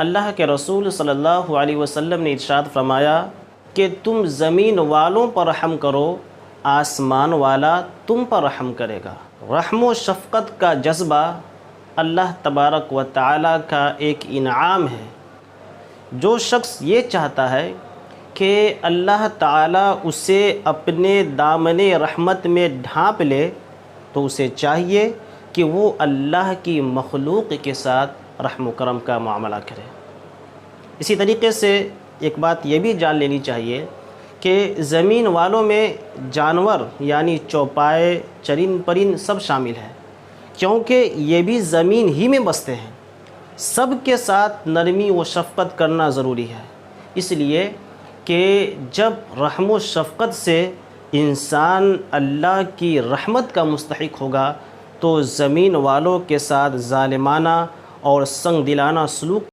اللہ کے رسول صلی اللہ علیہ وسلم نے ارشاد فرمایا کہ تم زمین والوں پر رحم کرو، آسمان والا تم پر رحم کرے گا۔ رحم و شفقت کا جذبہ اللہ تبارک و تعالیٰ کا ایک انعام ہے۔ جو شخص یہ چاہتا ہے کہ اللہ تعالیٰ اسے اپنے دامن رحمت میں ڈھانپ لے تو اسے چاہیے کہ وہ اللہ کی مخلوق کے ساتھ رحم و کرم کا معاملہ کرے۔ اسی طریقے سے ایک بات یہ بھی جان لینی چاہیے کہ زمین والوں میں جانور یعنی چوپائے، چرند پرند سب شامل ہیں، کیونکہ یہ بھی زمین ہی میں بستے ہیں۔ سب کے ساتھ نرمی و شفقت کرنا ضروری ہے، اس لیے کہ جب رحم و شفقت سے انسان اللہ کی رحمت کا مستحق ہوگا تو زمین والوں کے ساتھ ظالمانہ اور سنگ دلانہ سلوک